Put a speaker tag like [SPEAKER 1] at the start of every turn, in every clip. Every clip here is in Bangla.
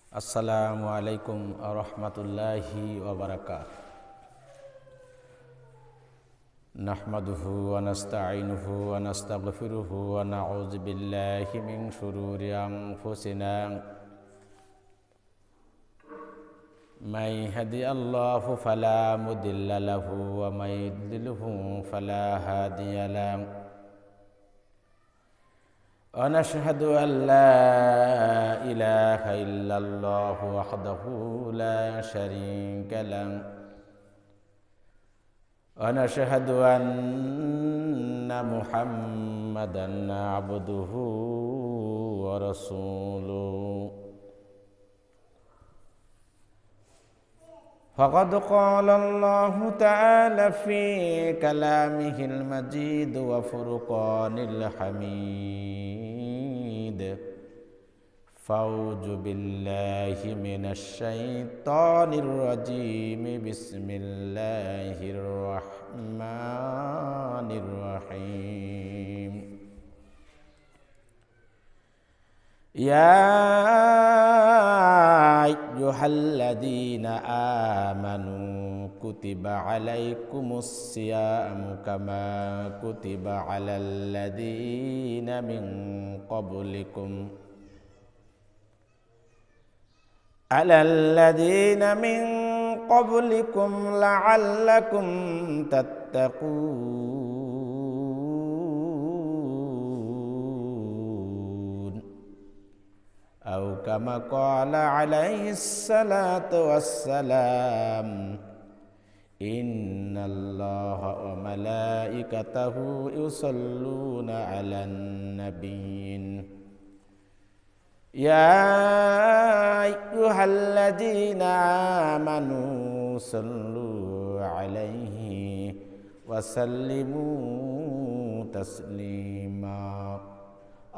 [SPEAKER 1] আসসালামু আলাইকুম ওয়া রাহমাতুল্লাহি ওয়া বারাকাতুহু। নাহমাদুহু ওয়া নাস্তাঈনুহু ওয়া নাস্তাগফিরুহু ওয়া নাউযু বিল্লাহি মিন শুরুরি আনফুসিনা মান ইয়াহদিহিল্লাহু ফালা মুদিল্লা লাহু ওয়া মান ইউদ্লিলহু ফালা হাদিয়া লাহু। ونشهد أن لا إله إلا الله وحده لا شريك له ونشهد أن محمدا عبده ورسوله فقد قال الله تعالى في كلامه المجيد وفرقان الحميد فأعوذ بالله من الشيطان الرجيم بسم الله الرحمن الرحيم يا أيها الذين آمنوا كتب عليكم الصيام كما كتب على الذين من قبلكم لعلكم تتقون أو كما قال عليه الصلاة والسلام إن الله وملائكته يصلون على النبي يا أيها الذين آمنوا صلوا عليه وسلموا تسليما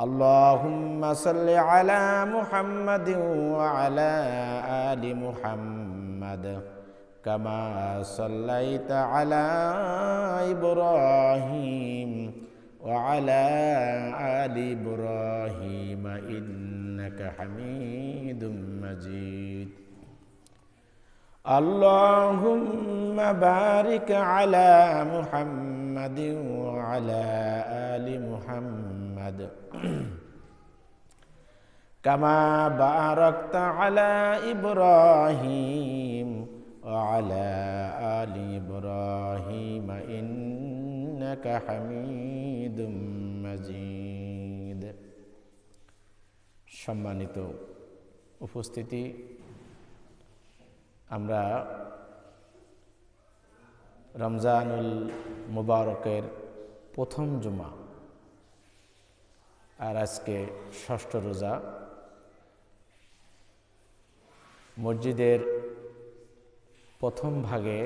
[SPEAKER 1] اللهم صل على محمد وعلى آل محمد كما صليت على إبراهيم وعلى آل إبراهيم إنك حميد مجيد اللهم بارك على محمد وعلى آل محمد كما باركت على إبراهيم وعلى آل إبراهيم إنك حميد مجيد সম্মানিত উপস্থিতি, আমরা রমজানুল মুবারকের প্রথম জুমা আর আজকে ষষ্ঠ রোজা। মসজিদের প্রথম ভাগে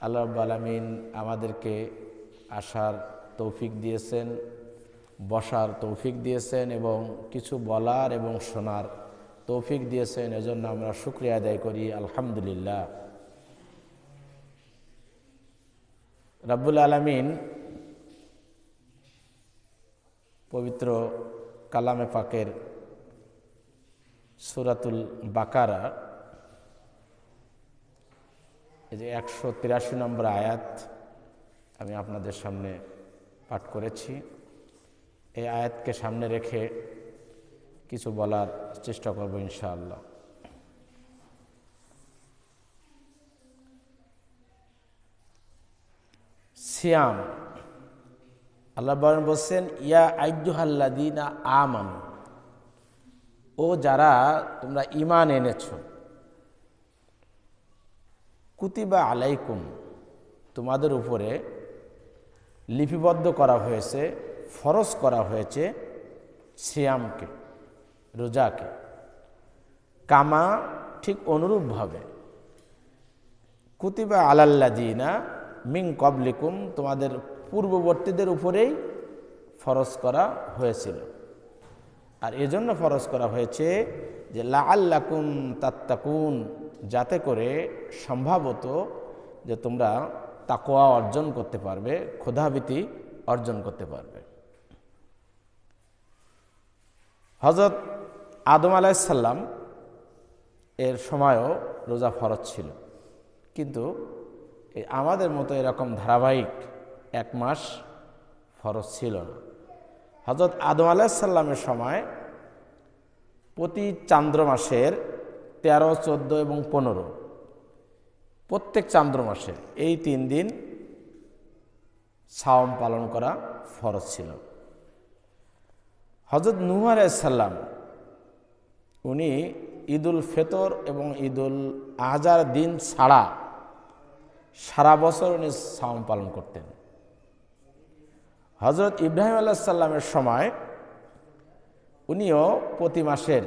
[SPEAKER 1] আল্লাহ রাব্বুল আলামিন আমাদেরকে আসার তৌফিক দিয়েছেন, বসার তৌফিক দিয়েছেন এবং কিছু বলার এবং শোনার তৌফিক দিয়েছেন। এজন্য আমরা শুকরিয়া আদায় করি, আলহামদুলিল্লাহ। রাব্বুল আলামিন পবিত্র কালামে পাকের সূরাতুল বাকারা এই যে 183 নম্বর আয়াত আমি আপনাদের সামনে পাঠ করেছি। এই আয়াতকে সামনে রেখে কিছু বলার চেষ্টা করব ইনশাআল্লাহ। সিয়াম, আল্লাহ বলছেন ইয়া আইয়ুহাল্লাযীনা আমানু, ও যারা তোমরা ঈমান এনেছো, কুতিবা আলাইকুম, তোমাদের উপরে লিপিবদ্ধ করা হয়েছে, ফরজ করা হয়েছে সিয়ামকে, রোজাকে, কামা ঠিক অনুরূপভাবে, কুতিবা আলাল্লাযীনা মিন ক্বাবলিকুম, তোমাদের পূর্ববর্তীদের উপরেই ফরজ করা হয়েছিল। আর এজন্য ফরজ করা হয়েছে যে লাআল্লাকুম তাত্তাকুন, যাতে করে সম্ভবত যে তোমরা তাকওয়া অর্জন করতে পারবে, ক্ষুধাভীতি অর্জন করতে পারবে। হযরত আদম আলাইহিস সালাম এর সময়ও রোজা ফরজ ছিল, কিন্তু আমাদের মতো এরকম ধারাবাহিক 1 মাস ফরজ ছিল না। হযরত আদম আলাইহিস সালামের সময় প্রতি চান্দ্র মাসের 13, 14 এবং 15 প্রত্যেক চান্দ্র মাসে এই 3 দিন সাওম পালন করা ফরজ ছিল। হযরত নূহ আলাইহিস সালাম উনি ঈদুল ফিতর এবং ঈদুল আজহার দিন ছাড়া সারা বছর উনি সাওম পালন করতেন। হযরত ইব্রাহিম আলাইহিস সালামের সময় উনিও প্রতি মাসের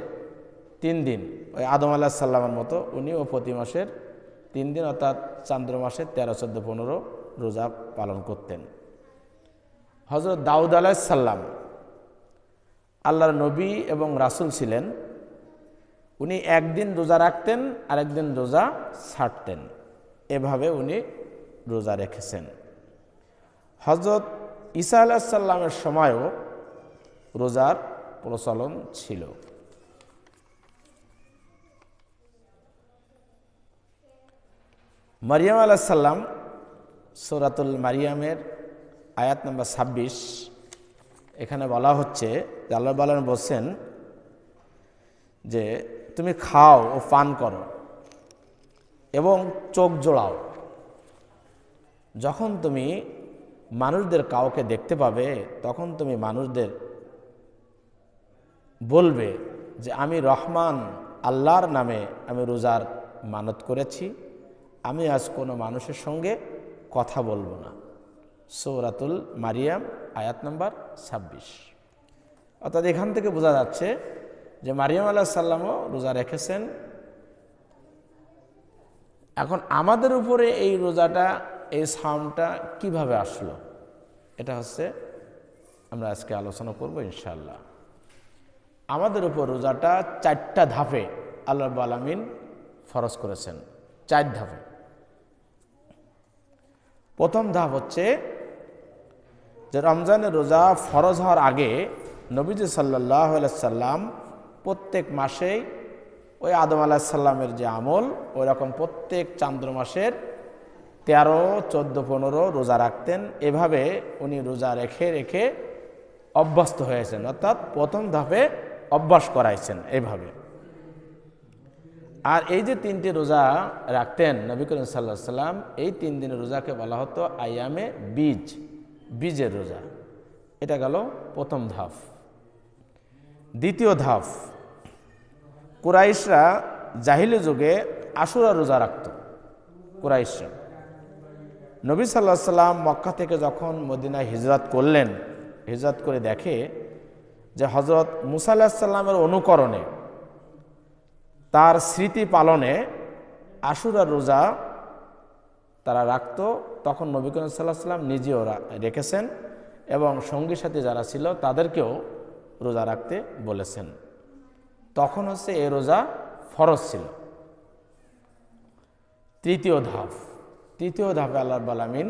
[SPEAKER 1] 3 দিন, ওই আদম আলাইহিস সালামের মতো উনিও প্রতি মাসের 3 দিন অর্থাৎ চান্দ্র মাসের 13, 14, 15 রোজা পালন করতেন। হযরত দাউদ আলাইহিস সালাম আল্লাহর নবী এবং রাসূল ছিলেন, উনি একদিন রোজা রাখতেন আর একদিন রোজা ছাড়তেন, এভাবে উনি রোজা রেখেছেন। হযরত ঈসা আলাইহিস সালামের সময়ও রোজার প্রচলন ছিল। মারিয়াম আলাইহিস সালাম সূরাতুল মারিয়ামের আয়াত নম্বর 26, এখানে বলা হচ্ছে যে আল্লাহ বলছেন যে তুমি খাও ও পান করো এবং চোখ জোড়াও, যখন তুমি মানুষদের কাউকে দেখতে পাবে তখন তুমি মানুষদের বলবে যে আমি রহমান আল্লাহর নামে আমি রোজার মানত করেছি, আমি আজ কোনো মানুষের সঙ্গে কথা বলবো না। সূরাতুল মারিয়াম আয়াত নম্বর 26। অর্থাৎ এখান থেকে বোঝা যাচ্ছে যে মারিয়াম আলাইহিস সালামও রোজা রেখেছেন। এখন আমাদের উপরে এই রোজাটা, এই সাওমটা কিভাবে আসলো, এটা হচ্ছে আমরা আজকে আলোচনা করব ইনশাআল্লাহ। আমাদের উপর রোজাটা 4টা ধাপে আল্লাহ রাব্বুল আলামিন ফরজ করেছেন, 4 ধাপে। প্রথম ধাপ হচ্ছে যে রমজানের রোজা ফরজ হওয়ার আগে নবীজি সাল্লাল্লাহু আলাইহি সাল্লাম প্রত্যেক মাসেই ওই আদম আলাইহিস সালামের যে আমল ওই রকম প্রত্যেক চান্দ্র মাসের 13, 14, 15 রোজা রাখতেন। এভাবে উনি রোজা রেখে রেখে অভ্যস্ত হয়েছেন, অর্থাৎ প্রথম ধাপে অভ্যাস করাইছেন এভাবে। আর এই যে 3টি রোজা রাখতেন নবী করিম সাল্লাল্লাহু আলাইহি সাল্লাম, এই 3 দিনের রোজাকে বলা হতো আইয়ামে বীজ, বীজের রোজা। এটা গেল প্রথম ধাপ। দ্বিতীয় ধাপ, কুরাইশরা জাহিলি যুগে আশুরা রোজা রাখত। কুরাইশরা নবী সাল্লাল্লাহু আলাইহি সাল্লাম মক্কা থেকে যখন মদিনায় হিজরত করলেন, হিজরত করে দেখে যে হযরত মুসা আলাইহিস সালামের অনুকরণে তার স্মৃতি পালনে আশুরা রোজা তারা রাখত। তখন নবী করিম সাল্লাল্লাহু আলাইহি সাল্লাম নিজেও রেখেছেন এবং সঙ্গী সাথী যারা ছিল তাদেরকেও রোজা রাখতে বলেছেন। তখন হচ্ছে এই রোজা ফরজ ছিল। তৃতীয় ধাপে আল্লাহ রাব্বুল আলামিন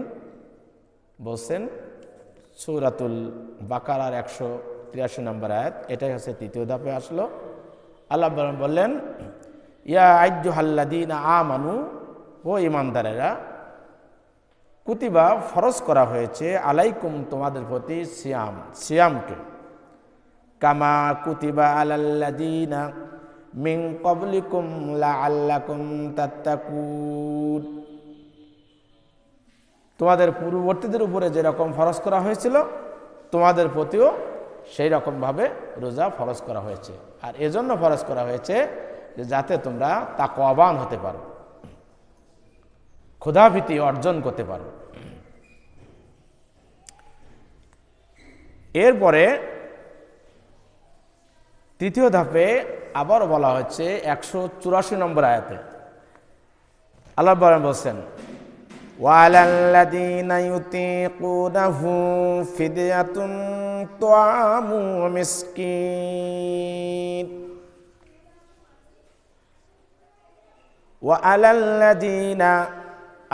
[SPEAKER 1] বলছেন সূরাতুল বাকারার 183 নম্বর আয়াত, এটাই হচ্ছে তৃতীয় ধাপে আসলো। আল্লাহ বললেন ইয়া আইয়ুহাল্লাযীনা আমানু, ও ঈমানদারেরা, কুতিবা ফরজ করা হয়েছে আলাইকুম তোমাদের প্রতি সিয়ামকে, কামা কুতিবা আলাল্লাযীনা মিন ক্বাবলিকুম লাআল্লাকুম তাত্তাকুন, তোমাদের পূর্ববর্তীদের উপরে যেরকম ফরজ করা হয়েছিল তোমাদের প্রতিও সেই রকমভাবে রোজা ফরজ করা হয়েছে। আর এজন্য ফরজ করা হয়েছে যে যাতে তোমরা তাকওয়াবান হতে পারো, ক্ষুধাভীতি অর্জন করতে পারো। এরপরে তৃতীয় ধাপে আবারও বলা হচ্ছে 184 নম্বর আয়াতে আল্লাহ বলছেন ওয়ালাল্লাযীনা ইউতীকুনাহু ফিদয়াতুন তুআমু মিসকিন ওয়ালাল্লাযীনা,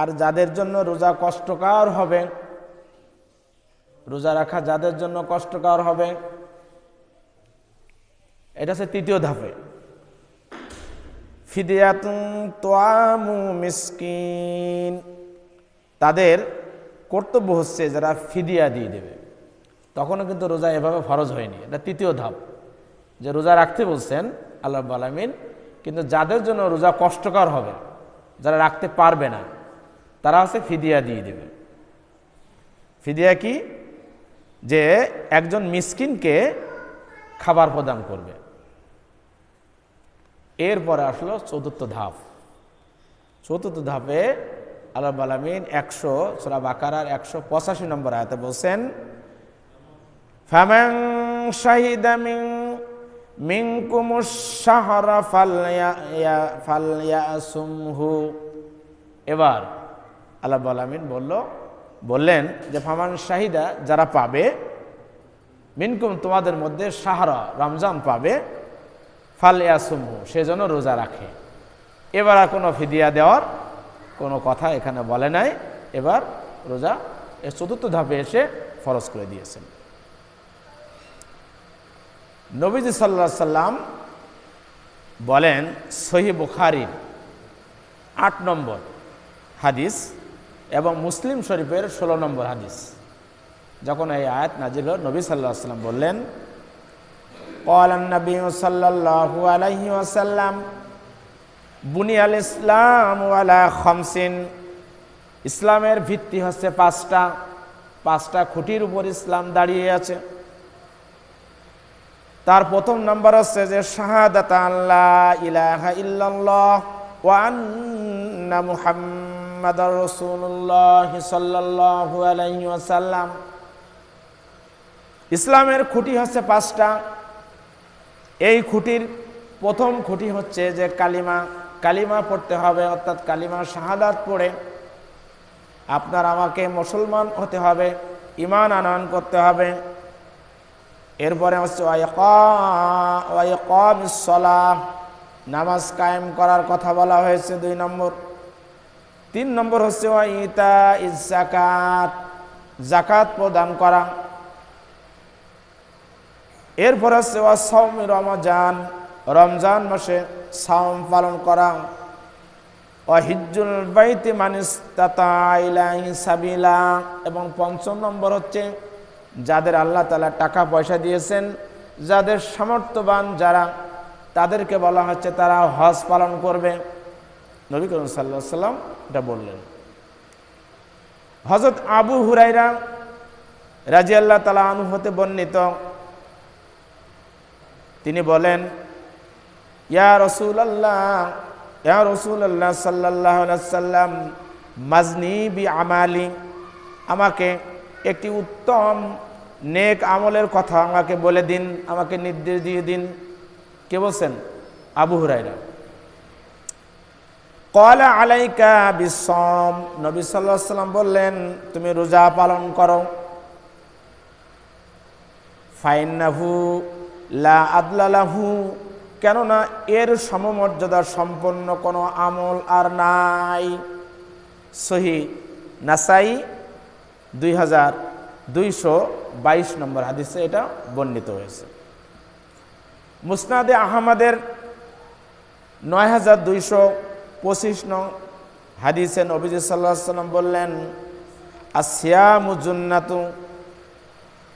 [SPEAKER 1] আর যাদের জন্য রোজা কষ্টকর হবে, রোজা রাখা যাদের জন্য কষ্টকর হবে, এটা হচ্ছে তৃতীয় ধাপে। ফিদিয়াতুন তুআমু মিসকিন, তাদের কর্তব্য হচ্ছে যারা ফিদিয়া দিয়ে দেবে। তখনও কিন্তু রোজা এভাবে ফরজ হয়নি, এটা তৃতীয় ধাপ, যে রোজা রাখতে বলছেন আল্লাহ রাব্বুল আলামিন, কিন্তু যাদের জন্য রোজা কষ্টকর হবে, যারা রাখতে পারবে না, তারা হচ্ছে ফিদিয়া দিয়ে দেবে। ফিদিয়া কি? যে একজন মিসকিনকে খাবার প্রদান করবে। এরপরে আসলো চতুর্থ ধাপ। চতুর্থ ধাপে আল্লাহ রাব্বুল আলামিন সূরা বাকারার 185 নম্বর আয়াতে বলছেন, ফামান শাহিদা মিনকুমুশ শাহরা ফালয়াসুমহু। এবার আল্লাহ রাব্বুল আলামিন বললেন যে ফামান শাহিদা, যারা পাবে, মিনকুম তোমাদের মধ্যে, শাহরা রমজান পাবে, ফালয়াসুমহু সেজন্য রোজা রাখে। এবার আর কোনো ফিদিয়া দেওয়ার কোনো কথা এখানে বলে নাই। এবার রোজা এর চতুর্থ ধাপে এসে ফরজ করে দিয়েছেন। নবীজি সাল্লাল্লাহু আলাইহি সাল্লাম বলেন, সহিহ বুখারীর 8 নম্বর হাদিস এবং মুসলিম শরীফের 16 নম্বর হাদিস, যখন এই আয়াত নাজিল হল, নবী সাল্লাল্লাহু আলাইহি সাল্লাম বললেন, ক্বালান নবী সাল্লাল্লাহু আলাইহি ওয়াসাল্লাম বুনিয়াল ইসলামু আলা খামসিন। ইসলামের ভিত্তি হচ্ছে পাঁচটা খুঁটির উপর ইসলাম দাঁড়িয়ে আছে। তার প্রথম নাম্বার হচ্ছে যে শাহাদাত আল্লা ইলাহা ইল্লাল্লাহ ওয়া আন্না মুহাম্মাদার রাসূলুল্লাহ সাল্লাল্লাহু আলাইহি ওয়াসাল্লাম। ইসলামের খুঁটি হচ্ছে 5টা। এই খুঁটির প্রথম খুঁটি হচ্ছে যে কালিমা পড়তে হবে, অর্থাৎ কালিমা শাহাদাত পড়ে আপনার আমাকে মুসলমান হতে হবে, ঈমান আনয়ন করতে হবে। এরপরে হচ্ছে ওয়া ইকামিস সালাহ, নামাজ কায়েম করার কথা বলা হয়েছে 2 নম্বর। 3 নম্বর হচ্ছে ওয়া ইতাইজ যাকাত, যাকাত প্রদান করা। এরপর হচ্ছে ওয়া সাওমি রমজান, রমজান মাসে সাওম পালন করা। ওয়া হিজ্জুল বাইতি মান ইসতাতা ইলাইহি সাবিলা, এবং 5 নম্বর হচ্ছে যাদের আল্লাহ তাআলা টাকা পয়সা দিয়েছেন, যাদের সামর্থ্যবান যারা, তাদেরকে বলা হচ্ছে তারা হজ পালন করবে। নবী করিম সাল্লাল্লাহু আলাইহি সাল্লাম এটা বললেন। হযরত আবু হুরায়রা রাদিয়াল্লাহু তাআলা আনহু হতে বর্ণিত, তিনি বলেন, ইয়া রাসূলুল্লাহ সাল্লাল্লাহু আলাইহি ওয়াসাল্লাম মাজনি বি আমালি, আমাকে একটি উত্তম নেক আমলের কথা আমাকে বলে দিন, আমাকে নির্দেশ দিয়ে দিন। কে বলছেন? আবু হুরায়রা। ক্বালা আলাইকা বিসসাম, নবী সাল্লাল্লাহু আলাইহি ওয়াসাল্লাম বললেন, তুমি রোজা পালন করো। ফাইন্নাহু লা আদলা লাহু, কেননা এর সমমর্যাদা সম্পন্ন কোনো আমল আর নাই। সহিহ নাসাই 2222 নম্বর হাদিসে এটা বর্ণিত হয়েছে। মুসনাদে আহমদের 9225 নং হাদিসে নবীজি সাল্লাল্লাহু আলাইহি ওয়াসাল্লাম বললেন, আসিয়ামু জুন্নাতু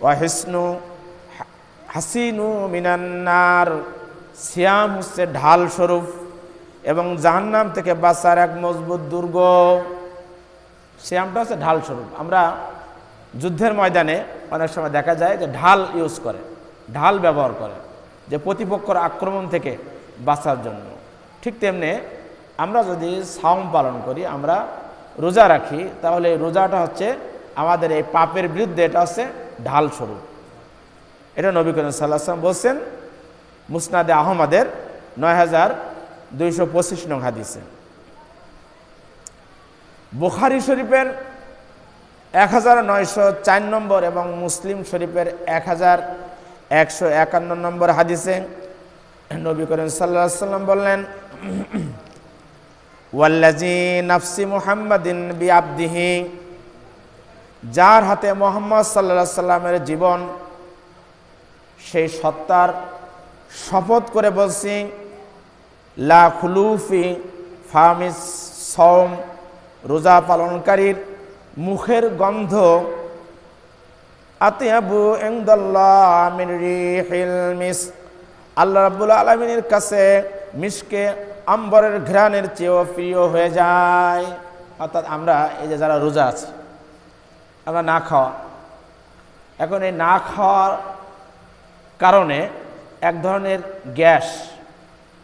[SPEAKER 1] ওয়া হাসিনু মিনান নার, সিয়াম হচ্ছে ঢাল স্বরূপ এবং জাহান্নাম থেকে বাঁচার এক মজবুত দুর্গ। সিয়ামটা হচ্ছে ঢাল স্বরূপ। আমরা যুদ্ধের ময়দানে অনেক সময় দেখা যায় যে ঢাল ইউজ করে, ঢাল ব্যবহার করে, যে প্রতিপক্ষের আক্রমণ থেকে বাঁচার জন্য। ঠিক তেমনি আমরা যদি সাওম পালন করি, আমরা রোজা রাখি, তাহলে এই রোজাটা হচ্ছে আমাদের এই পাপের বিরুদ্ধে, এটা হচ্ছে ঢাল স্বরূপ। এটা নবী করিম সাল্লাল্লাহু আলাইহি ওয়াসাল্লাম বলছেন মুসনাদে আহমদের 9225 নং হাদিসে। বুখারী শরীফের 1904 নম্বর এবং মুসলিম শরীফের 1151 নম্বর হাদিসে নবী করিম সাল্লাল্লাহু আলাইহি ওয়াসাল্লাম বললেন, ওয়াল্লাযী নাফসি মুহাম্মাদিন বিআবদিহি, যার হাতে মুহাম্মদ সাল্লাল্লাহু আলাইহি ওয়াসাল্লামের জীবন, সেই সত্তার শপথ করে বলছি, লা খুলুফি ফামিস সওম, রোজা পালনকারীর মুখের গন্ধ আতিয়াবু ইনদাল্লাহ মিন রিহিল মিস, আল্লাহ রাব্বুল আলামিনের কাছে মিশকে আম্বরের ঘ্রাণের চেয়েও প্রিয় হয়ে যায়। অর্থাৎ আমরা এই যে যারা রোজা আছে, আমরা না খাওয়া, এখন এই না খাওয়ার কারণে এক ধরনের গ্যাস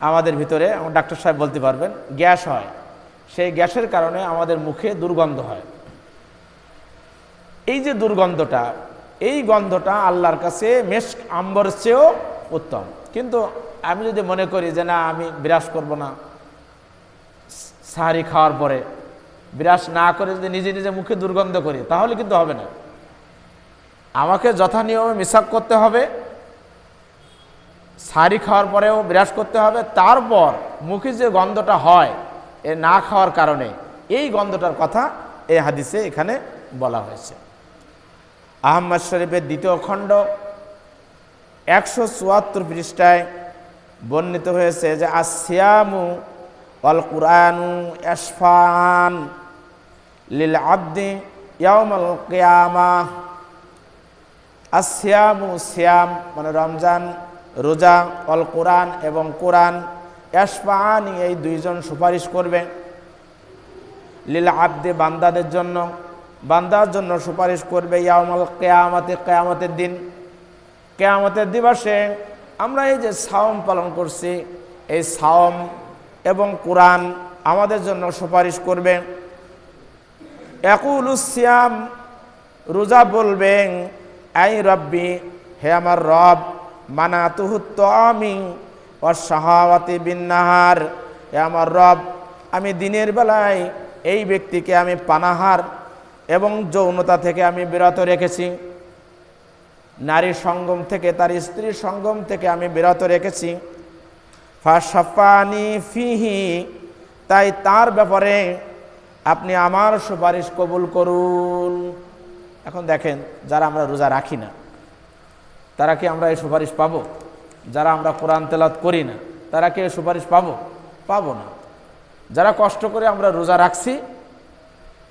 [SPEAKER 1] আমাদের ভিতরে, আমার ডাক্তার সাহেব বলতে পারবেন, গ্যাস হয়। সেই গ্যাসের কারণে আমাদের মুখে দুর্গন্ধ হয়। এই যে দুর্গন্ধটা, এই গন্ধটা আল্লাহর কাছে মেশক আম্বরের চেয়েও উত্তম। কিন্তু আমি যদি মনে করি যে না, আমি বিরাস করব না, সাহারি খাওয়ার পরে বিরাস না করে যদি নিজে নিজে মুখে দুর্গন্ধ করি, তাহলে কিন্তু হবে না। আমাকে যথানিয়মে মিসাক করতে হবে, সাহারি খাওয়ার পরেও বিরাস করতে হবে, তারপর মুখে যে গন্ধটা হয় এ না খাওয়ার কারণে, এই গন্ধটার কথা এই হাদিসে এখানে বলা হয়েছে। আহমদ শরীফের 2য় খণ্ড 174 পৃষ্ঠায় বর্ণিত হয়েছে যে আসিয়ামু ওয়াল কুরআনু ইয়াশফাআন লিল আবদি ইয়াউমাল কিয়ামাহ। আসিয়ামু, সিয়াম মানে রমজান, রোজা, অল কোরআন এবং কোরআন, ইয়াশফাআন এই দুইজন সুপারিশ করবে, লিল আবদি বান্দাদের জন্য, বান্দার জন্য সুপারিশ করবে, ইয়াউমাল কিয়ামাতে কিয়ামতের দিন। কিয়ামতের দিবসে আমরা এই যে সাওম পালন করছি, এই সাওম এবং কোরআন আমাদের জন্য সুপারিশ করবে। ইয়াকুলুস সিয়াম, রোজা বলবেন, আই রব্বি, হে আমার রব, মানাতুহুত তাআমি ওয়াস শাহাওয়াতি বিন নাহার, হে আমার রব, আমি দিনের বেলায় এই ব্যক্তিকে আমি পানাহার এবং যৌনতা থেকে আমি বিরত রেখেছি, নারী সঙ্গম থেকে, তার স্ত্রীর সঙ্গম থেকে আমি বিরত রেখেছি। ফাশাফানি ফিহি, তাই তার ব্যাপারে আপনি আমার সুপারিশ কবুল করুন। এখন দেখেন, যারা আমরা রোজা রাখি না তারা কি আমরা এই সুপারিশ পাবো? যারা আমরা কোরআন তেলাওয়াত করি না তারা কি এই সুপারিশ পাবো? পাবো না। যারা কষ্ট করে আমরা রোজা রাখছি,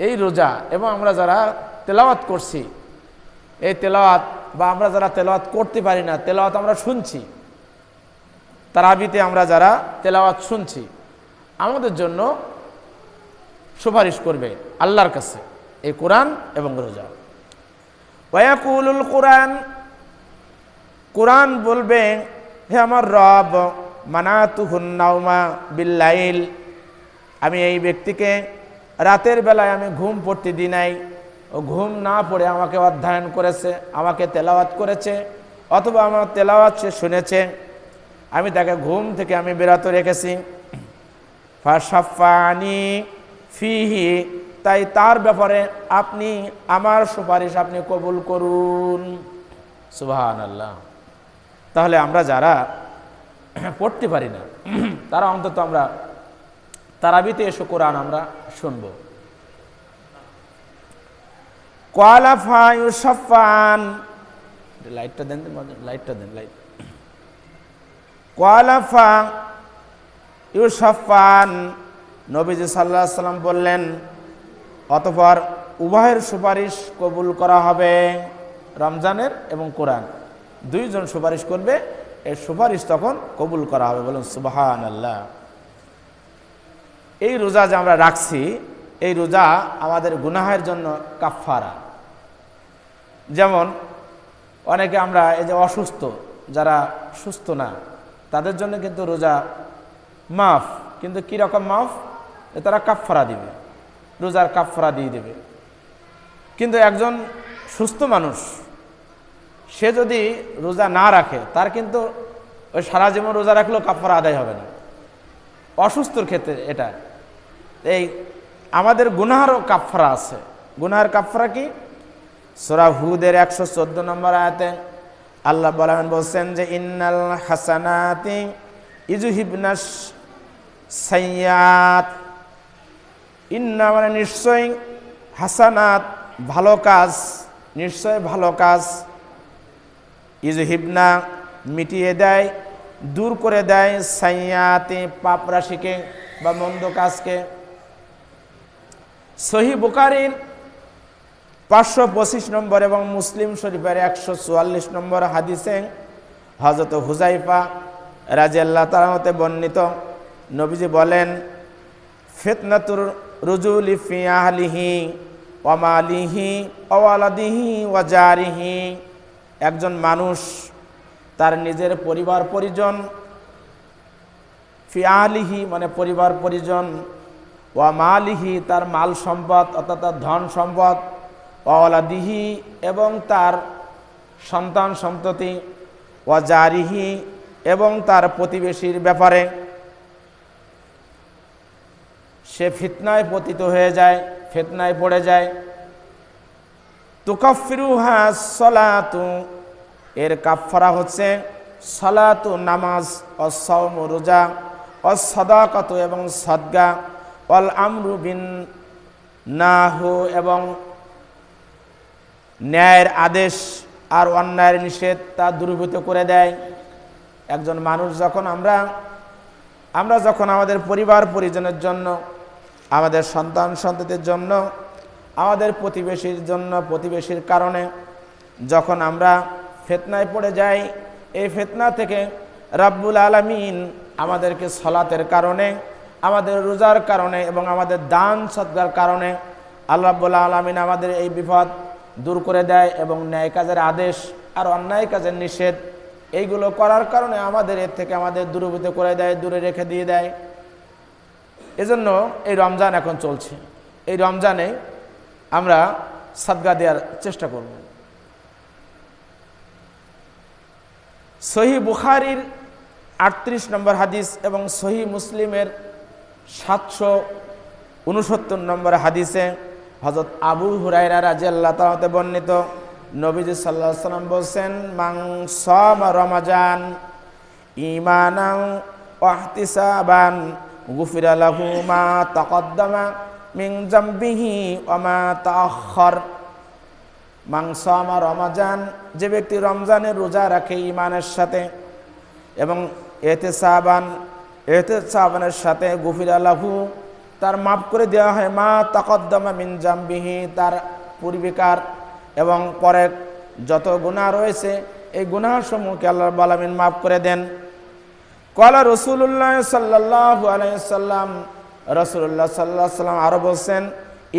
[SPEAKER 1] এই রোজা, এবং আমরা যারা তেলাওয়াত করছি, এই তেলাওয়াত, বা আমরা যারা তেলাওয়াত করতে পারি না, তেলাওয়াত আমরা শুনছি, তারাবিতে আমরা যারা তেলাওয়াত শুনছি, আমাদের জন্য সুপারিশ করবে আল্লাহর কাছে এই কোরআন এবং রোজা। ওয়ায়াকুলুল কোরআন, কোরআন বলবে, হে আমার রব, মানাতুহুন নাওমা বিল্লাইল, আমি এই ব্যক্তিকে রাতের বেলায় আমি ঘুম পড়তে দিই নাই, ও ঘুম না পড়ে আমাকে অধ্যয়ন করেছে, আমাকে তেলাওয়াত করেছে, অথবা আমার তেলাওয়াত সে শুনেছে, আমি তাকে ঘুম থেকে আমি বিরত রেখেছি। ফাশাফানি ফিহি, তাই তার ব্যাপারে আপনি আমার সুপারিশ আপনি কবুল করুন। সুবহানাল্লাহ। তাহলে আমরা যারা পড়তে পারি না তারা অন্তত আমরা তারাবিতে এসে কোরআন আমরা শুনব। কোয়ালাফা ইউসাফান, লাইটটা দেন, লাইটটা দেন, লাইট। কোয়ালাফা ইউসাফান, নবীজি সাল্লাল্লাহু আলাইহি সাল্লাম বললেন, অতঃপর উভয়ের সুপারিশ কবুল করা হবে, রমজানের এবং কোরআন, দুইজন সুপারিশ করবে, এই সুপারিশ তখন কবুল করা হবে। বলুন সুবহানাল্লাহ। এই রোজা যে আমরা রাখছি, এই রোজা আমাদের গুনাহের জন্য কাফফারা। যেমন অনেকে আমরা এই যে অসুস্থ, যারা সুস্থ না, তাদের জন্য কিন্তু রোজা মাফ, কিন্তু কীরকম মাফ? তারা কাফফারা দিবে, রোজার কাফফারা দিয়ে দেবে। কিন্তু একজন সুস্থ মানুষ, সে যদি রোজা না রাখে, তার কিন্তু ওই সারা জীবন রোজা রাখলেও কাফফারা আদায় হবে না। অসুস্থর ক্ষেত্রে এটা, এই আমাদের গুনাহেরও কাফফারা আছে। গুনাহের কাফফারা কি? সূরা হুদের 114 নম্বর আয়াতে আল্লাহ বলছেন যে ইন্নাল হাসানাতি ইযহিবনাস সাইয়্যাত, ইন্না মানে নিশ্চয়, হাসানাত ভালো কাজ, নিশ্চয় ভালো কাজ, ইযহিবনা মিটিয়ে দেয়, দূর করে দেয় সাইয়াতি পাপ রাশিকে বা মন্দ কাজকে। সহিহ বুখারীর 525 নম্বর এবং মুসলিম শরীফের 144 নম্বর হাদিসে হযরত হুযায়ফা রাদিয়াল্লাহু তাআলা হতে বর্ণিত, নবীজি বলেন, ফিতনাতুর রুজুলি ফি আহলিহি ওয়া মালিহি ওয়া ওয়ালাদিহি ওয়া জারিহি, একজন মানুষ তার নিজের পরিবার পরিজন, ফি আহলিহি মানে পরিবার পরিজন, ওয়া মালিহি তার মাল সম্পদ অর্থাৎ তার ধন সম্পদ, ওয়া ওয়ালাদিহি এবং তার সন্তান সন্ততি, ওয়া জারিহি এবং তার প্রতিবেশীর ব্যাপারে সে ফিতনায় পতিত হয়ে যায়, ফিতনায় পড়ে যায়। তুকাফিরুহা সলাতু, এর কাফফারা হচ্ছে সালাতু নামাজ, অস-সাওম রোজা, অস-সাদাকাতু এবং সাদকা, ওয়াল আমরু বিন নাহু এবং ন্যায়ের আদেশ আর অন্যায়ের নিষেধ তা দূরীভূত করে দেয়। একজন মানুষ যখন আমরা যখন আমাদের পরিবার পরিজনের জন্য, আমাদের সন্তান সন্ততির জন্য, আমাদের প্রতিবেশীর জন্য, প্রতিবেশীর কারণে যখন আমরা ফিতনায় পড়ে যাই, এই ফিতনা থেকে রাব্বুল আলামিন আমাদেরকে সালাতের কারণে, আমাদের রোজার কারণে এবং আমাদের দান সদকার কারণে আল্লাহ রাব্বুল আলামিন আমাদের এই বিপদ দূর করে দেয় এবং ন্যায় কাজের আদেশ আর অন্যায় কাজের নিষেধ এইগুলো করার কারণে আমাদের এর থেকে আমাদের দূরীভূত করে দেয়, দূরে রেখে দিয়ে দেয়। এজন্য এই রমজান এখন চলছে, এই রমজানে আমরা সাদকা দেওয়ার চেষ্টা করব। সহিহ বুখারীর 38 নম্বর হাদিস এবং সহিহ মুসলিমের 769 নম্বর হাদিসে হযরত আবু হুরায়রা রাদিয়াল্লাহু তাআলা হতে বর্ণিত, নবীজি সাল্লাল্লাহু আলাইহি ওয়াসাল্লাম বলেন, মান সামা রমাজান ঈমানান ওয়া ইহতিসাবান গুফিরা লাহু মা তাকদ্দামা মিন যামবিহি ওয়া মা তাআখার। মান সামা রমাজান, যে ব্যক্তি রমজানের রোজা রাখে ঈমানের সাথে এবং ইহতিসাবানের সাথে, গুফিরা লাহু তার মাফ করে দেওয়া হয় মা তাকদ্দামা মিন যামবিহি তার পূর্বিকার এবং পরের যত গুনাহ রয়েছে এই গুনাহসমূহকে আল্লাহ রাব্বুল আলামিন মাফ করে দেন। ক্বালা রাসূলুল্লাহ সাল্লাল্লাহু আলাইহি ওয়াসাল্লাম, রাসূলুল্লাহ সাল্লাল্লাহু আলাইহি ওয়াসাল্লাম আরো বলেন,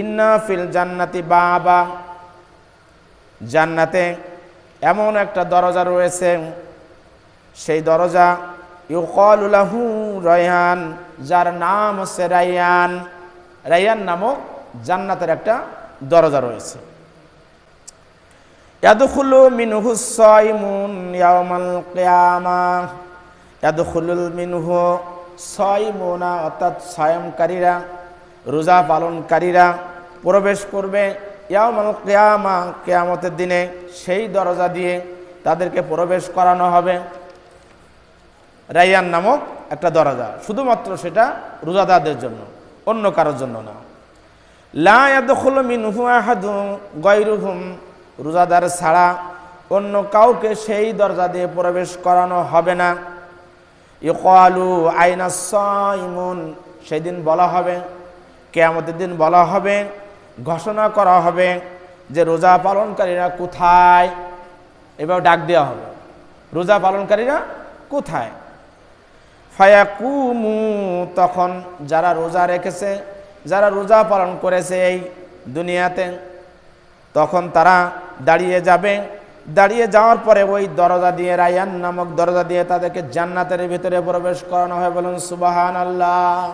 [SPEAKER 1] ইন্না ফিল জান্নাতি বাবা, জান্নাতে এমন একটা দরজা রয়েছে, সেই দরজা ইউকালু লাহু রায়্যান, যার নাম হচ্ছে রায়্যান। রায়্যান নামক জান্নাতের একটা দরজা রয়েছে। ইয়াদখুলু মিনহু সাইমুন ইয়াওমাল কিয়ামাহ, ইয়াদখুলু মিনহু সাইমুনা অর্থাৎ সায়ামকারীরা, রোজা পালনকারীরা প্রবেশ করবে ইয়াওমাল কিয়ামাহ, কিয়ামতের দিনে সেই দরজা দিয়ে তাদেরকে প্রবেশ করানো হবে। রায়্যান নামক একটা দরজা, শুধুমাত্র সেটা রোজাদারদের জন্য, অন্য কারোর জন্য না। লা ইয়াদখুলু মিনহু আহাদুন গায়রুহুম, রোজাদার ছাড়া অন্য কাউকে সেই দরজা দিয়ে প্রবেশ করানো হবে না। ইউকালু আইনা সাইমুন, সেদিন বলা হবে, কিয়ামতের দিন বলা হবে, ঘোষণা করা হবে যে রোজা পালনকারীরা কোথায়, এভাবে ডাক দেওয়া হবে, রোজা পালনকারীরা কোথায়। ফায়াকুমু, তখন যারা রোজা রেখেছে, যারা রোজা পালন করেছে এই দুনিয়াতে, তখন তারা দাঁড়িয়ে যাবে। দাঁড়িয়ে যাওয়ার পরে ওই দরজা দিয়ে, রায়্যান নামক দরজা দিয়ে তাদেরকে জান্নাতের ভিতরে প্রবেশ করানো হয়। বলুন সুবহানাল্লাহ।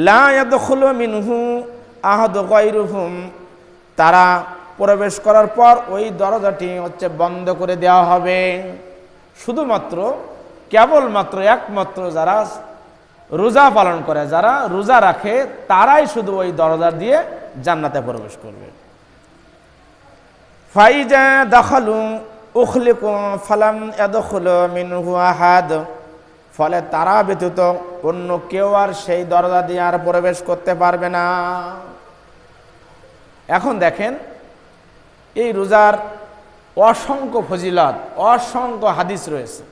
[SPEAKER 1] লা ইয়াদখুলু মিনহু আহাদু গায়রুহুম, তারা প্রবেশ করার পর ওই দরজাটি বন্ধ করে দেওয়া হবে। শুধুমাত্র কেবলমাত্র একমাত্র যারা রোজা পালন করে, যারা রোজা রাখে, তারাই শুধু ওই দরজা দিয়ে জান্নাতে প্রবেশ করবে। ফাইজা দাখালু উখলিকু ফালাম ইয়াদখুলু মিনহু আহাদ, ফলে তারা ব্যতীত অন্য কেউ আর সেই দরজা দিয়ে আর প্রবেশ করতে পারবে না। এখন দেখেন, এই রোজার অসংখ্য ফজিলত, অসংখ্য হাদিস রয়েছে।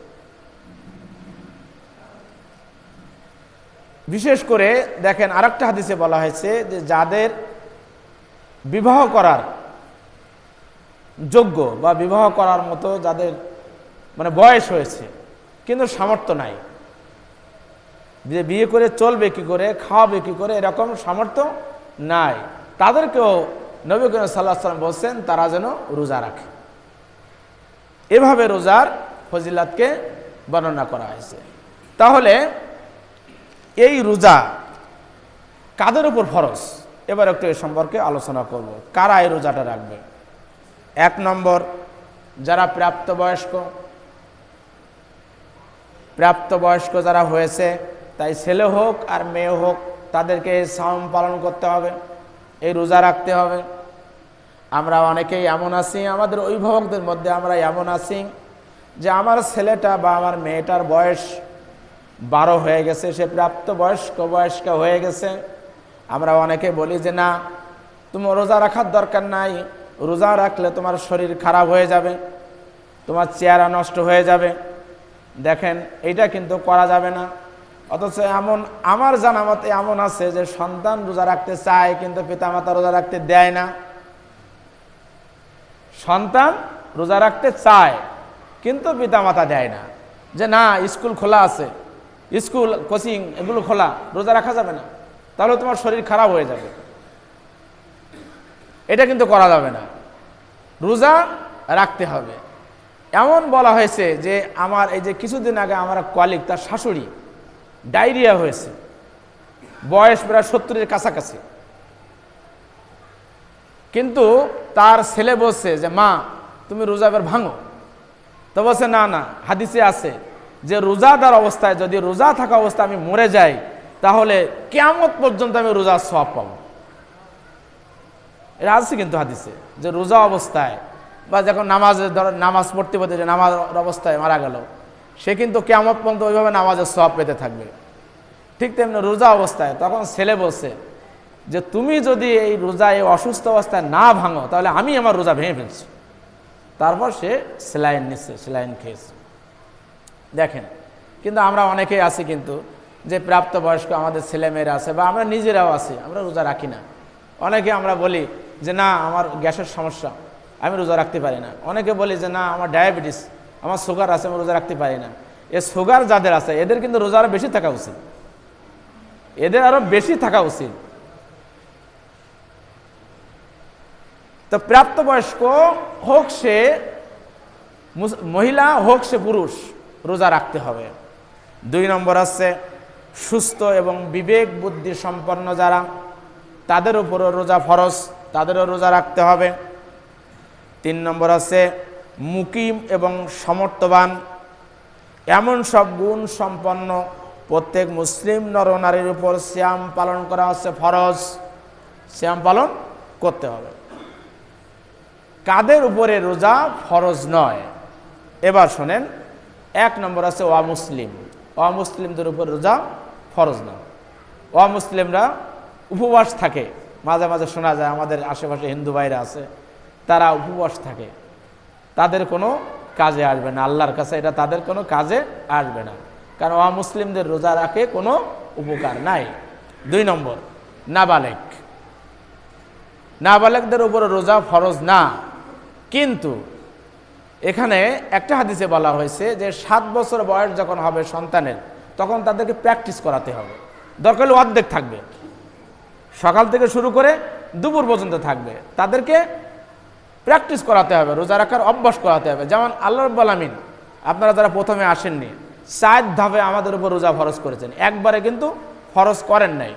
[SPEAKER 1] বিশেষ করে দেখেন আরেকটা হাদিসে বলা হয়েছে যে যাদের বিবাহ করার যোগ্য বা বিবাহ করার মতো যাদের মানে বয়স হয়েছে কিন্তু সামর্থ্য নাই, যে বিয়ে করে চলবে কি করে, খাওয়াবে কি করে, এরকম সামর্থ্য নাই, তাদেরকেও নবী করিম সাল্লাল্লাহু আলাইহি ওয়াসাল্লাম বলছেন তারা যেন রোজা রাখে। এভাবে রোজার ফজিলাতকে বর্ণনা করা হয়েছে। তাহলে এই রোজা কাদের উপর ফরজ, এবার একটু এ সম্পর্কে আলোচনা করব। কারা এই রোজাটা রাখবে? 1 নম্বর, যারা প্রাপ্তবয়স্ক যারা হয়েছে, তাই ছেলে হোক আর মেয়ে হোক, তাদেরকে সাওম পালন করতে হবে, এই রোজা রাখতে হবে। আমরা অনেকেই এমন আছি, আমাদের অভিভাবকদের মধ্যে আমরা এমন আছি যে আমার ছেলেটা বা আমার মেয়েটার বয়স 12 হয়ে গেছে, সে বয়স্কা হয়ে গেছে। আমরা অনেকে বলি যে না, তুমি রোজা রাখার দরকার নাই, রোজা রাখলে তোমার শরীর খারাপ হয়ে যাবে, তোমার চেহারা নষ্ট হয়ে যাবে। দেখেন, এইটা কিন্তু করা যাবে না। অথচ আমার জানা মতে এমন আছে যে সন্তান রোজা রাখতে চায় কিন্তু পিতামাতা রোজা রাখতে দেয় না। সন্তান রোজা রাখতে চায় কিন্তু পিতামাতা দেয় না, যে না স্কুল খোলা আছে, স্কুল কোচিং এগুলো খোলা, রোজা রাখা যাবে না, তাহলে তোমার শরীর খারাপ হয়ে যাবে। এটা কিন্তু করা যাবে না, রোজা রাখতে হবে। এমন বলা হয়েছে যে আমার এই যে কিছুদিন আগে আমার কলিগ, তার শাশুড়ি ডায়রিয়া হয়েছে, বয়স প্রায় 70-এর কাছাকাছি, কিন্তু তার ছেলে বলছে যে মা তুমি রোজা এবার ভাঙো। তো বলছে না না, হাদিসে আছে যে রোজাদার অবস্থায়, যদি রোজা থাকা অবস্থায় আমি মরে যাই তাহলে কিয়ামত পর্যন্ত আমি রোজার সওয়াব পাবো। এটা আছে কিন্তু হাদিসে, যে রোজা অবস্থায় বা যখন নামাজ পড়তে পড়তে যে নামাজ অবস্থায় মারা গেল, সে কিন্তু কিয়ামত পর্যন্ত ওইভাবে নামাজের সওয়াব পেতে থাকবে। ঠিক তেমনি রোজা অবস্থায়, তখন ছেলে বলছে যে তুমি যদি এই রোজা এই অসুস্থ অবস্থায় না ভাঙো তাহলে আমি আমার রোজা ভেঙে ফেলছি। তারপর সে স্যালাইন নিচ্ছে, স্যালাইন খেয়েছে। দেখেন, কিন্তু আমরা অনেকেই আছি কিন্তু যে প্রাপ্তবয়স্ক আমাদের ছেলেমেয়েরা আছে বা আমরা নিজেরাও আছি, আমরা রোজা রাখি না। অনেকে আমরা বলি যে না আমার গ্যাসের সমস্যা, আমি রোজা রাখতে পারি না। অনেকে বলি যে না আমার ডায়াবেটিস, আমার সুগার আছে, আমি রোজা রাখতে পারি না। এ সুগার যাদের আছে এদের কিন্তু রোজা আরো বেশি থাকা উচিত, এদের আরো বেশি থাকা উচিত। তো প্রাপ্তবয়স্ক হোক সে মহিলা হোক সে পুরুষ, রোজা রাখতে হবে। 2 নম্বর আছে সুস্থ এবং বিবেক বুদ্ধি সম্পন্ন যারা, তাদের উপরও রোজা ফরজ, তাদেরও রোজা রাখতে হবে। 3 নম্বর আছে মুকিম এবং সমর্থবান, এমন সব গুণ সম্পন্ন প্রত্যেক মুসলিম নরনারীর উপর সিয়াম পালন করা হচ্ছে ফরজ, সিয়াম পালন করতে হবে। কাদের উপরে রোজা ফরজ নয়? এবার শোনেন, 1 নম্বর আছে অমুসলিম, অমুসলিমদের উপর রোজা ফরজ নয়। অমুসলিমরা উপবাস থাকে, মাঝে মাঝে শোনা যায় আমাদের আশেপাশে হিন্দু ভাইরা আছে, তারা উপবাস থাকে, তাদের কোনো কাজে আসবে না, আল্লাহর কাছে এটা তাদের কোনো কাজে আসবে না, কারণ অমুসলিমদের রোজা রাখে কোনো উপকার নাই। 2 নম্বর নাবালেগ, নাবালেগদের উপরে রোজা ফরজ না, কিন্তু এখানে একটা হাদিসে বলা হয়েছে যে 7 বছর বয়স যখন হবে সন্তানের, তখন তাদেরকে প্র্যাকটিস করাতে হবে। দরকার হলে অর্ধেক থাকবে, সকাল থেকে শুরু করে দুপুর পর্যন্ত থাকবে, তাদেরকে প্র্যাকটিস করাতে হবে, রোজা রাখার অভ্যাস করাতে হবে। যেমন আল্লাহ রাব্বুল আলামিন, আপনারা যারা প্রথমে আসেননি, 4 ধাপে আমাদের উপর রোজা ফরজ করেছেন, একবারে কিন্তু ফরজ করেন নাই।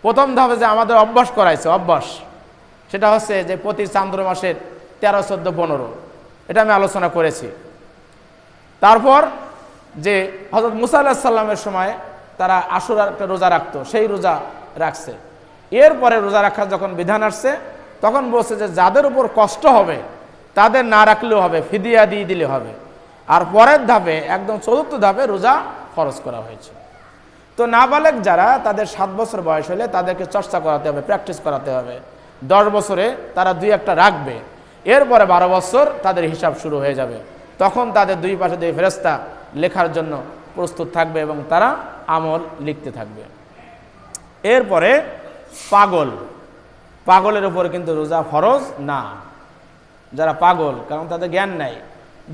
[SPEAKER 1] প্রথম ধাপে যে আমাদের অভ্যাস করাইছে, অভ্যাস সেটা হচ্ছে যে প্রতি চান্দ্র মাসের 13, 14, 15, এটা আমি আলোচনা করেছি। তারপর যে হযরত মুসা আলাইহিস সালামের সময় তারা আশুরার একটা রোজা রাখতো, সেই রোজা রাখছে। এরপরে রোজা রাখার যখন বিধান আসছে তখন বলছে যে যাদের উপর কষ্ট হবে তাদের না রাখলেও হবে, ফিদিয়া দিয়ে দিলে হবে। আর পরের ধাপে একদম 4র্থ ধাপে রোজা ফরজ করা হয়েছে। তো নাবালেগ যারা, তাদের 7 বছর বয়স হলে তাদেরকে চর্চা করাতে হবে, প্র্যাকটিস করাতে হবে। 10 বছরে তারা 2-1টা রাখবে, এরপরে 12 বছর তাদের হিসাব শুরু হয়ে যাবে, তখন তাদের 2 পাশে 2 ফেরেশতা লেখার জন্য প্রস্তুত থাকবে এবং তারা আমল লিখতে থাকবে। এরপরে পাগলের উপর কিন্তু রোজা ফরজ না। যারা পাগল, কারণ তাদের জ্ঞান নাই,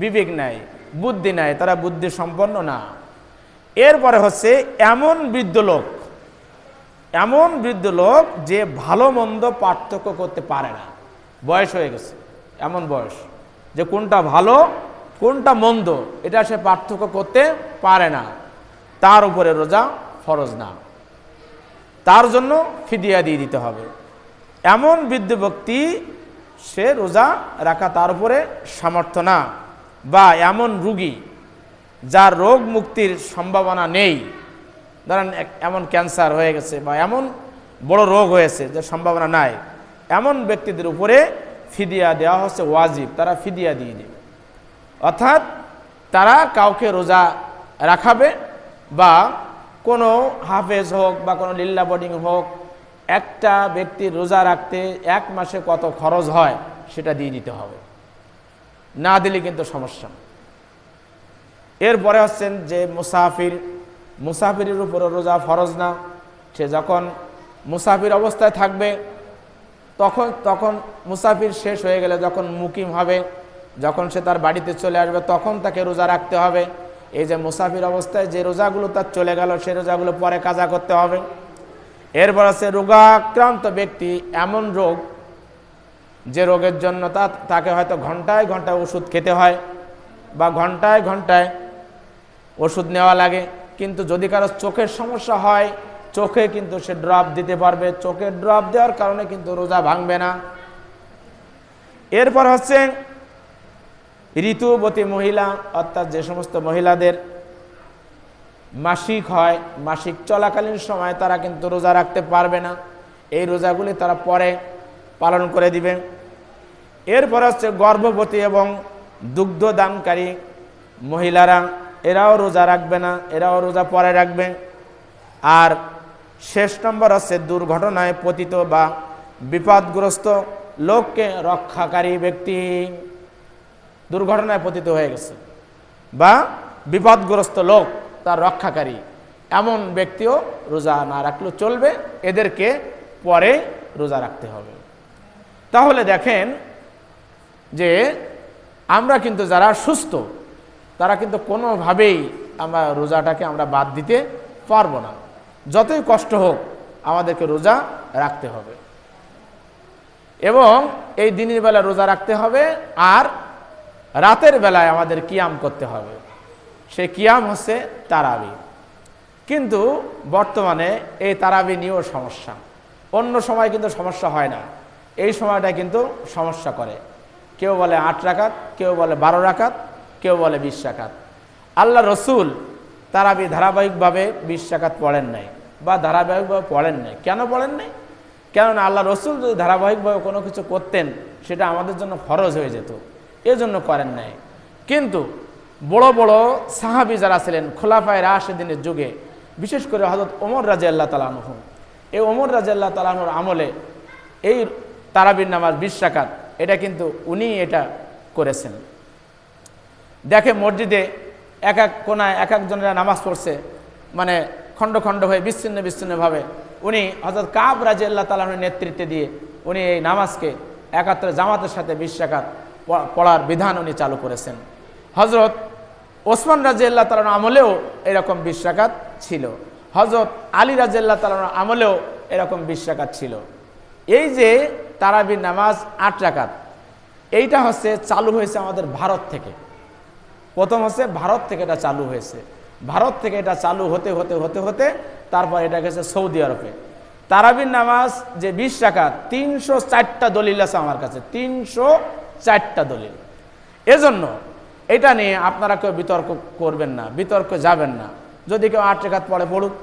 [SPEAKER 1] বিবেক নাই, বুদ্ধি নাই, তারা বুদ্ধি সম্পন্ন না। এরপরে হচ্ছে এমন বৃদ্ধ লোক যে ভালো মন্দ পার্থক্য করতে পারে না, বয়স হয়ে গেছে, এমন বয়স যে কোনটা ভালো কোনটা মন্দ এটা সে পার্থক্য করতে পারে না, তার উপরে রোজা ফরজ না, তার জন্য ফিদিয়া দিয়ে দিতে হবে। এমন বৃদ্ধ ব্যক্তি, সে রোজা রাখা তার উপরে সামর্থ্য না, বা এমন রোগী যার রোগ মুক্তির সম্ভাবনা নেই, ধরেন এমন ক্যান্সার হয়ে গেছে বা এমন বড় রোগ হয়েছে যে সম্ভাবনা নাই, এমন ব্যক্তিদের উপরে ফিদিয়া দেওয়া হচ্ছে ওয়াজিব, তারা ফিদিয়া দিয়ে দেবে। অর্থাৎ তারা কাউকে রোজা রাখাবে, বা কোনো হাফেজ হোক বা কোনো লিল্লা বোর্ডিং হোক, একটা ব্যক্তির রোজা রাখতে 1 মাসে কত খরচ হয় সেটা দিয়ে দিতে হবে, না দিলে কিন্তু সমস্যা। এরপরে হচ্ছেন যে মুসাফিরের উপরে রোজা ফরজ না। সে যখন মুসাফির অবস্থায় থাকবে তখন মুসাফির শেষ হয়ে গেলে যখন মুকিম হবে, যখন সে তার বাড়িতে চলে আসবে তখন তাকে রোজা রাখতে হবে। এই যে মুসাফির অবস্থায় যে রোজাগুলো তার চলে গেল সেই রোজাগুলো পরে কাজা করতে হবে। এরপর আছে রোগাক্রান্ত ব্যক্তি, এমন রোগ যে রোগের জন্য তাকে হয়তো ঘন্টায় ঘন্টায় ওষুধ খেতে হয় বা ঘন্টায় ঘন্টায় ওষুধ নেওয়া লাগে, কিন্তু যদি কারো চোখের সমস্যা হয় চোখে কিন্তু সে ড্রপ দিতে পারবে, চোখের ড্রপ দেওয়ার কারণে কিন্তু রোজা ভাঙবে না। এরপর হচ্ছে ঋতুবতী মহিলা, অর্থাৎ যে সমস্ত মহিলাদের মাসিক হয়, মাসিক চলাকালীন সময় তারা কিন্তু রোজা রাখতে পারবে না, এই রোজাগুলি তারা পরে পালন করে দিবে। এরপর হচ্ছে গর্ভবতী এবং দুগ্ধদানকারী মহিলারা, এরাও রোজা রাখবে না, এরাও রোজা পরে রাখবে। আর শেষ নম্বর হচ্ছে দুর্ঘটনায় পতিত বা বিপদগ্রস্ত লোককে রক্ষাকারী ব্যক্তি, দুর্ঘটনায় পতিত হয়ে গেছে বা বিপদগ্রস্ত লোক তার রক্ষাকারী, এমন ব্যক্তিও রোজা না রাখলেও চলবে, এদেরকে পরে রোজা রাখতে হবে। তাহলে দেখেন যে আমরা কিন্তু যারা সুস্থ তারা কিন্তু কোনোভাবেই আমরা রোজাটাকে আমরা বাদ দিতে পারবো না, যতই কষ্ট হোক আমাদেরকে রোজা রাখতে হবে। এবং এই দিনের বেলা রোজা রাখতে হবে, আর রাতের বেলায় আমাদের কিয়াম করতে হবে। সেই কিয়াম হচ্ছে তারাবি। কিন্তু বর্তমানে এই তারাবি নিয়েও সমস্যা, অন্য সময় কিন্তু সমস্যা হয় না, এই সময়টা কিন্তু সমস্যা করে। কেউ বলে 8 রাকাত, কেউ বলে 12 রাকাত, কেউ বলে 20 রাকাত। আল্লাহ রসুল তারাবি ধারাবাহিকভাবে 20 রাকাত পড়েন নাই বা ধারাবাহিকভাবে পড়েন নাই। কেন পড়েন নাই? কেননা আল্লাহ রসুল যদি ধারাবাহিকভাবে কোনো কিছু করতেন সেটা আমাদের জন্য ফরজ হয়ে যেত, এজন্য করেন নাই। কিন্তু বড় বড় সাহাবী যারা ছিলেন খোলাফায়ে রাশিদিনের যুগে, বিশেষ করে হযরত ওমর রাদিয়াল্লাহু তাআলা আনহু, এই ওমর রাদিয়াল্লাহু তাআলা আনহুর আমলে এই তারাবির নামাজ 20 রাকাত এটা কিন্তু উনি এটা করেছেন। দেখে মসজিদে এক এক কোনায় এক একজনেরা নামাজ পড়ছে, মানে খণ্ড খণ্ড হয়ে বিচ্ছিন্নভাবে, উনি হযরত কাব রাদিয়াল্লাহু তাআলা আনহুর নেতৃত্বে দিয়ে উনি এই নামাজকে একাত্রে জামাতের সাথে 20 রাকাত পড়ার বিধান উনি চালু করেছেন। হযরত ওসমান রাদিয়াল্লাহু তাআলার আমলেও এরকম 20 রাকাত ছিল, হযরত আলী রাদিয়াল্লাহু তাআলার আমলেও এরকম 20 রাকাত ছিল। এই যে তারাবির নামাজ 8 রাকাত, এইটা হচ্ছে চালু হয়েছে আমাদের ভারত থেকে। প্রথম হচ্ছে ভারত থেকে এটা চালু হয়েছে, ভারত থেকে এটা চালু হতে হতে হতে হতে তারপর এটা গেছে সৌদি আরবে। তারাবির নামাজ যে 20 রাকাত, 304টা দলিল আছে আমার কাছে, 304টা দলিল। এজন্য এটা নিয়ে আপনারা কেউ বিতর্ক করবেন না, বিতর্ক যাবেন না। যদি কেউ 8 রাকাত পড়ে পড়ুক,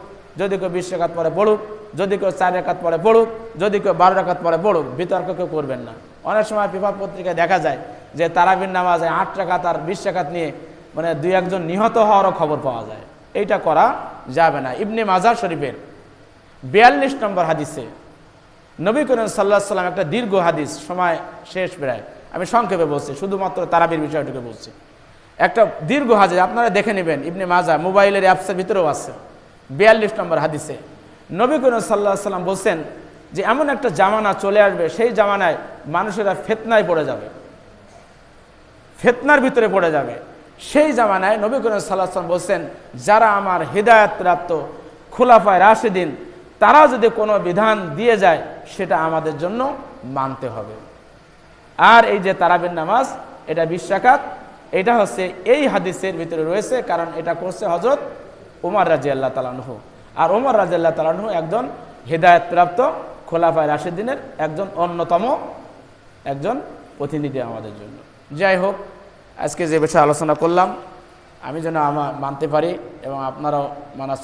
[SPEAKER 1] যদি কেউ 20 রাকাত পড়ে পড়ুক, যদি কেউ 4 রাকাত পড়ে পড়ুক, যদি কেউ 12 রাকাত পড়ে পড়ুক, বিতর্ক কেউ করবেন না। অনেক সময় পেপার পত্রিকায় দেখা যায় যে তারাবির নামাজে 8 রাকাত আর 20 রাকাত নিয়ে মানে 2-1 নিহত হওয়ারও খবর পাওয়া যায়। এইটা করা যাবে না। ইবনে মাজাহ শরীফের 42 নম্বর হাদিসে নবী করিম সাল্লাল্লাহু আলাইহি ওয়াসাল্লাম একটা দীর্ঘ হাদিস, সময় শেষ প্রায়, আমি সংক্ষেপে বলছি, শুধুমাত্র তারাবির বিষয়টিকে বলছি। একটা দীর্ঘ হাদিস আপনারা দেখে নেবেন, ইবনে মাজাহ মোবাইলের অ্যাপসের ভিতরেও আছে। 42 নম্বর হাদিসে নবী করিম সাল্লাল্লাহু আলাইহি সাল্লাম বলছেন যে এমন একটা জামানা চলে আসবে, সেই জামানায় মানুষেরা ফিতনায় পড়ে যাবে, ফিতনার ভিতরে পড়ে যাবে। সেই জামানায় নবী করিম সাল্লাল্লাহু আলাইহি সাল্লাম বলছেন, যারা আমার হিদায়াত প্রাপ্ত খুলাফায়ে রাশিদিন, তারা যদি কোনো বিধান দিয়ে যায় সেটা আমাদের জন্য মানতে হবে। আর এই যে তারাবির নামাজ, এটা 20 রাকাত, এটা হচ্ছে এই হাদিসের ভিতরে রয়েছে, কারণ এটা করছে হযরত ওমর রাদিয়াল্লাহু তাআলা আনহু। আর ওমর রাদিয়াল্লাহু তাআলা আনহু একজন হিদায়াত প্রাপ্ত খোলাফায়ে রাশিদিনের একজন অন্যতম একজন প্রতিনিধি আমাদের জন্য। যাই হোক, আজকে যে বিষয়ে আলোচনা করলাম আমি যেন মানতে পারি এবং আপনারাও মানার